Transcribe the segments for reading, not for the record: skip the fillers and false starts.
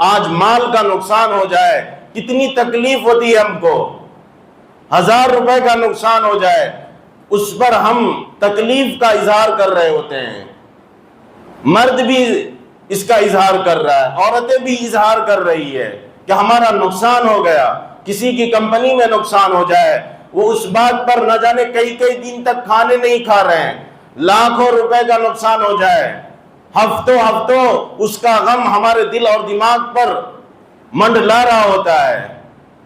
آج مال کا نقصان ہو جائے کتنی تکلیف ہوتی ہے ہم کو، 1000 روپے کا نقصان ہو جائے اس پر ہم تکلیف کا اظہار کر رہے ہوتے ہیں، مرد بھی اس کا اظہار کر رہا ہے، عورتیں بھی اظہار کر رہی ہے کہ ہمارا نقصان ہو گیا، کسی کی کمپنی میں نقصان ہو جائے وہ اس بات پر نہ جانے کئی کئی دن تک کھانے نہیں کھا رہے ہیں، لاکھوں روپے کا نقصان ہو جائے، ہفتوں اس کا غم ہمارے دل اور دماغ پر منڈلا رہا ہوتا ہے،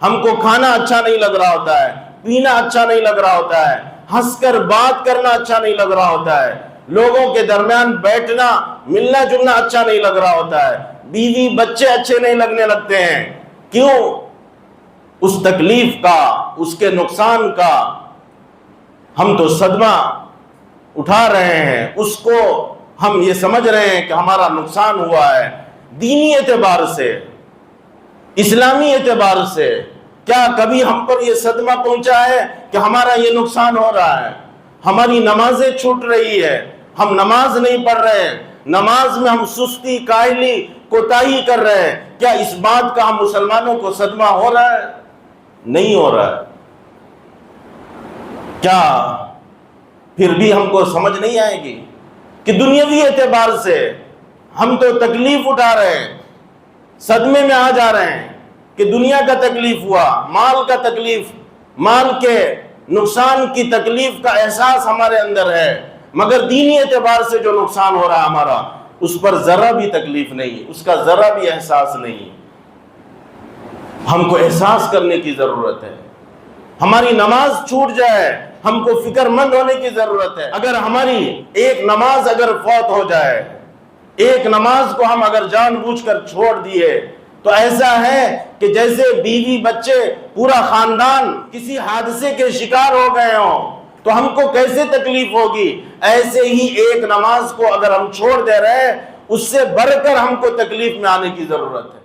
ہم کو کھانا اچھا نہیں لگ رہا ہوتا ہے، پینا اچھا نہیں لگ رہا ہوتا ہے، ہنس کر بات کرنا اچھا نہیں لگ رہا ہوتا ہے، لوگوں کے درمیان بیٹھنا ملنا جلنا اچھا نہیں لگ رہا ہوتا ہے، بیوی بچے اچھے نہیں لگنے لگتے ہیں۔ کیوں؟ اس تکلیف کا، اس کے نقصان کا ہم تو صدمہ اٹھا رہے ہیں، اس کو ہم یہ سمجھ رہے ہیں کہ ہمارا نقصان ہوا ہے۔ دینی اعتبار سے، اسلامی اعتبار سے کیا کبھی ہم پر یہ صدمہ پہنچا ہے کہ ہمارا یہ نقصان ہو رہا ہے، ہماری نمازیں چھوٹ رہی ہے، ہم نماز نہیں پڑھ رہے ہیں، نماز میں ہم سستی کاہلی کوتاہی کر رہے ہیں، کیا اس بات کا ہم مسلمانوں کو صدمہ ہو رہا ہے؟ نہیں ہو رہا ہے۔ کیا پھر بھی ہم کو سمجھ نہیں آئے گی کہ دنیاوی اعتبار سے ہم تو تکلیف اٹھا رہے ہیں، صدمے میں آ جا رہے ہیں کہ دنیا کا تکلیف ہوا، مال کا تکلیف، مال کے نقصان کی تکلیف کا احساس ہمارے اندر ہے، مگر دینی اعتبار سے جو نقصان ہو رہا ہے ہمارا اس پر ذرا بھی تکلیف نہیں، اس کا ذرا بھی احساس نہیں۔ ہم کو احساس کرنے کی ضرورت ہے، ہماری نماز چھوٹ جائے ہم کو فکر مند ہونے کی ضرورت ہے۔ اگر ہماری ایک نماز اگر فوت ہو جائے، ایک نماز کو ہم اگر جان بوجھ کر چھوڑ دیے تو ایسا ہے کہ جیسے بیوی بچے پورا خاندان کسی حادثے کے شکار ہو گئے ہوں، تو ہم کو کیسے تکلیف ہوگی؟ ایسے ہی ایک نماز کو اگر ہم چھوڑ دے رہے اس سے بڑھ کر ہم کو تکلیف میں آنے کی ضرورت ہے۔